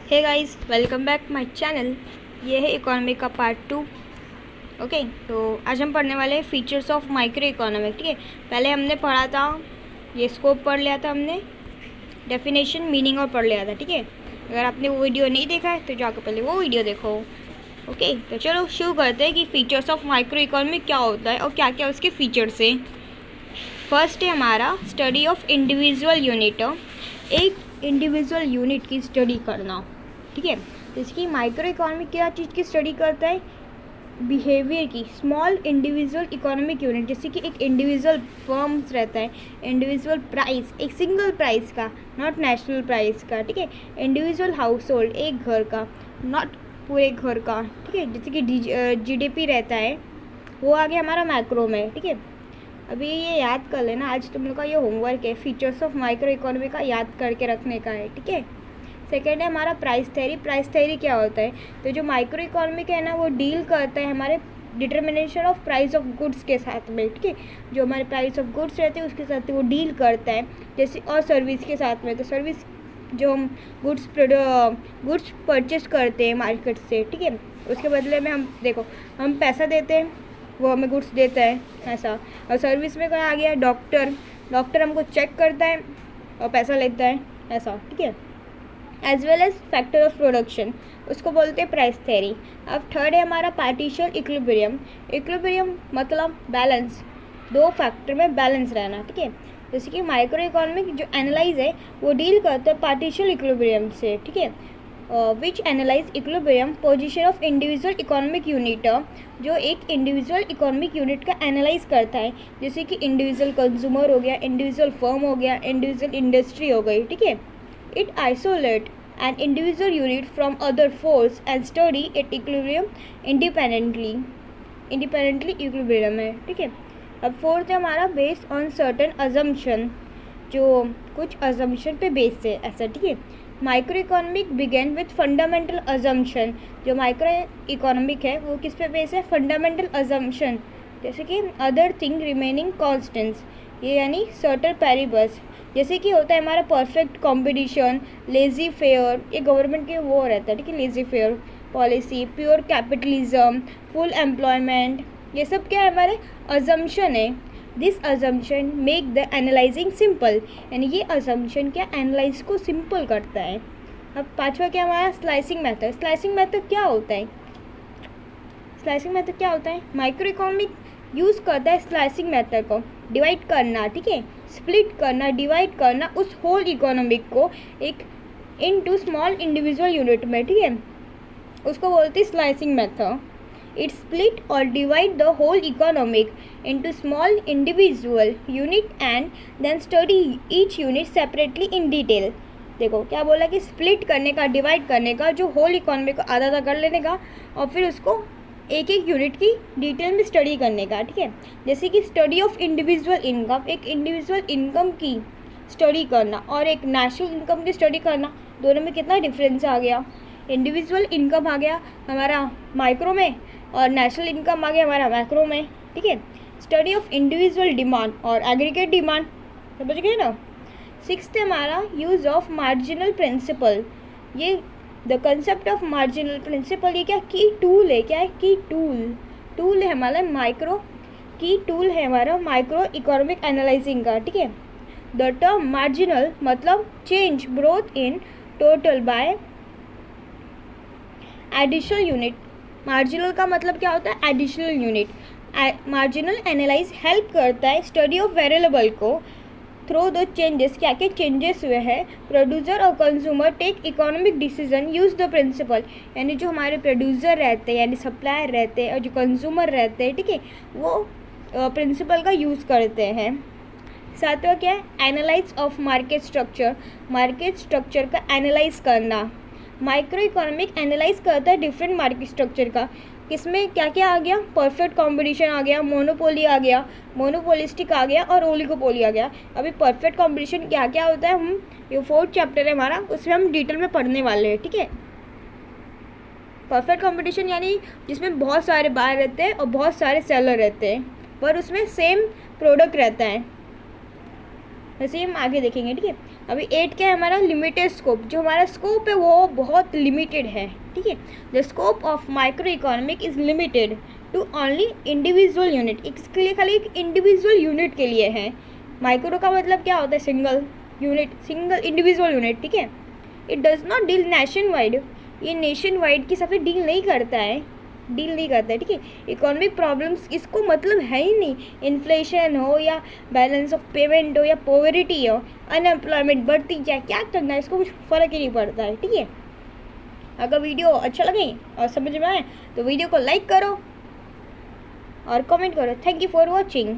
Hey guys, welcome back my channel. ये है economy का पार्ट 2। ओके, तो आज हम पढ़ने वाले हैं फीचर्स ऑफ माइक्रो इकोनॉमी। ठीक है, पहले हमने पढ़ा था, ये स्कोप पढ़ लिया था हमने, डेफिनेशन, मीनिंग और पढ़ लिया था। ठीक है, अगर आपने वो वीडियो नहीं देखा है तो जाकर पहले वो वीडियो देखो। ओके, तो चलो शुरू करते हैं कि फीचर्स ऑफ माइक्रो इकोनॉमी क्या होता है और क्या क्या उसके फीचर्स हैं। फर्स्ट है हमारा स्टडी ऑफ इंडिविजुअल यूनिट। एक इंडिविजुअल यूनिट की स्टडी करना। ठीक है, जैसे कि माइक्रो इकोनॉमी क्या चीज़ की स्टडी करता है, बिहेवियर की। स्मॉल इंडिविजुअल इकोनॉमिक यूनिट, जैसे कि एक इंडिविजुअल फर्म्स रहता है, इंडिविजुअल प्राइस, एक सिंगल प्राइस का, नॉट नेशनल प्राइस का। ठीक है, इंडिविजुअल हाउस होल्ड, एक घर का, नॉट पूरे घर का। ठीक है, जैसे कि जीडीपी रहता है, वो आ गया हमारा मैक्रो में। ठीक है, अभी ये याद कर लेना, आज तुम लोग का ये होमवर्क है, फीचर्स ऑफ माइक्रो इकोनॉमी का याद करके रखने का है। ठीक है, सेकेंड है हमारा प्राइस थ्योरी। प्राइस थ्योरी क्या होता है, तो जो माइक्रो इकोनॉमिक है ना, वो डील करता है हमारे determination of price of goods के साथ में। ठीक है, जो हमारे प्राइस ऑफ गुड्स रहते हैं उसके साथ वो डील करता है, जैसे और सर्विस के साथ में। तो सर्विस जो हम गुड्स परचेस करते हैं मार्केट से, ठीक है, उसके बदले में हम देखो, हम पैसा देते हैं, वो हमें गुड्स देता है, ऐसा। और सर्विस में क्या आ गया, डॉक्टर हमको चेक करता है और पैसा लेता है, ऐसा। ठीक है, as well as factor of production, उसको बोलते हैं प्राइस थ्योरी। अब थर्ड है हमारा पार्टिशियल इक्विलिब्रियम। इक्विलिब्रियम मतलब बैलेंस, दो फैक्टर में बैलेंस रहना। ठीक है, जैसे कि माइक्रो इकोनॉमिक जो एनालाइज है वो डील करता है पार्टिशियल इक्विलिब्रियम से। ठीक है, which analyse equilibrium position of individual economic unit, जो एक इंडिविजुअल इकोनॉमिक यूनिट का एनालाइज करता है, जैसे कि इंडिविजुअल कंज्यूमर हो गया, इंडिविजुअल फर्म हो गया, इंडिविजुअल इंडस्ट्री हो गई। ठीक है, it isolate an individual unit from other force and study its equilibrium independently equilibrium है। ठीक है, अब फोर्थ है हमारा बेस्ड ऑन सर्टेन अजम्पशन, जो कुछ अजम्पशन पे बेस्ड है, ऐसा। ठीक है, micro economic begin with fundamental assumption. जो माइक्रो इकोनॉमिक है वो किस पे बेस्ड है, फंडामेंटल अजम्पशन, जैसे कि अदर थिंग रिमेनिंग कॉन्स्टेंट्स, ये यानी सर्टेन पैरिबल्स, जैसे कि होता है हमारा परफेक्ट कंपटीशन, लेजी फेयर, ये गवर्नमेंट के वो रहता है। ठीक है, lazy fair policy, pure capitalism, full employment, ये सब क्या है, हमारे अजम्पशन है। This assumption make the analysing simple, यानी ये अजम्पशन क्या एनालाइज को सिंपल करता है। अब पांचवा क्या हमारा स्लाइसिंग मेथड। स्लाइसिंग मेथड क्या होता है, स्लाइसिंग मेथड क्या होता है, माइक्रो इकोनॉमिक यूज़ करता है स्लाइसिंग मेथड को, डिवाइड करना। ठीक है, स्प्लिट करना, डिवाइड करना उस होल इकोनॉमिक को एक इनटू स्मॉल इंडिविजुअल यूनिट में। ठीक है, उसको बोलते हैं स्लाइसिंग मेथड। इट स्प्लिट और divide the whole economic into small individual unit and then study each unit separately in detail. देखो क्या बोला कि स्प्लिट करने का, डिवाइड करने का, जो होल इकोनॉमी को आधा आधा कर लेने का और फिर उसको एक एक यूनिट की डिटेल में स्टडी करने का। ठीक है, जैसे कि स्टडी ऑफ इंडिविजुअल इनकम, एक इंडिविजुअल इनकम की स्टडी करना और एक नेशनल इनकम की स्टडी करना, दोनों में कितना डिफरेंस आ गया। इंडिविजुअल इनकम आ गया हमारा माइक्रो में और नेशनल इनकम आ गया हमारा मैक्रो में। ठीक है, स्टडी ऑफ इंडिविजुअल डिमांड और एग्रीगेट डिमांड, समझ गए ना। सिक्स्थ है हमारा यूज़ ऑफ मार्जिनल प्रिंसिपल। ये the concept of marginal principle, ये क्या की टूल है, क्या है की टूल है हमारा माइक्रो, की टूल है हमारा माइक्रो इकोनॉमिक एनालाइजिंग का। ठीक है, द टर्म मार्जिनल मतलब change growth in total by additional unit. Marginal का मतलब क्या होता है, additional unit. Marginal analyse help करता है स्टडी ऑफ वेरिएबल को थ्रू द चेंजेस, क्या क्या चेंजेस हुए हैं। प्रोड्यूसर और consumer take economic decision use the principle, यानी जो हमारे प्रोड्यूसर रहते हैं यानी सप्लायर रहते हैं और जो कंज्यूमर रहते हैं, ठीक है, वो प्रिंसिपल का यूज़ करते हैं। सातवां क्या है, analyse of market structure. Market structure का एनालाइज करना। माइक्रो इकोनॉमिक एनालाइज करता है डिफरेंट मार्केट स्ट्रक्चर का, किसमें क्या क्या आ गया, परफेक्ट कंपटीशन आ गया, मोनोपोली आ गया, मोनोपोलिस्टिक आ गया और ओलिगोपोली आ गया। अभी परफेक्ट कंपटीशन क्या क्या होता है, हम ये 4th चैप्टर है हमारा, उसमें हम डिटेल में पढ़ने वाले हैं। ठीक है, परफेक्ट कंपटीशन यानी जिसमें बहुत सारे बायर रहते हैं और बहुत सारे सेलर रहते हैं, पर उसमें सेम प्रोडक्ट रहता है, वैसे हम आगे देखेंगे। ठीक है, अभी 8 क्या है हमारा लिमिटेड स्कोप, जो हमारा स्कोप है वो बहुत लिमिटेड है, ठीक है। The scope of micro economic is limited to only individual unit, इसके लिए खाली एक इंडिविजुअल यूनिट के लिए है। माइक्रो का मतलब क्या होता है, single unit, single individual unit, ठीक है। It does not deal nation wide, ये नेशन वाइड के साथ डील नहीं करता है, ठीक है। इकोनॉमिक प्रॉब्लम्स इसको मतलब है ही नहीं, इन्फ्लेशन हो या बैलेंस ऑफ पेमेंट हो या पॉवर्टी हो, अनएम्प्लॉयमेंट बढ़ती जाए, क्या करना है इसको कुछ फ़र्क ही नहीं पड़ता है, ठीक है। अगर वीडियो अच्छा लगे और समझ में आए तो वीडियो को लाइक करो और कमेंट करो। Thank you for watching.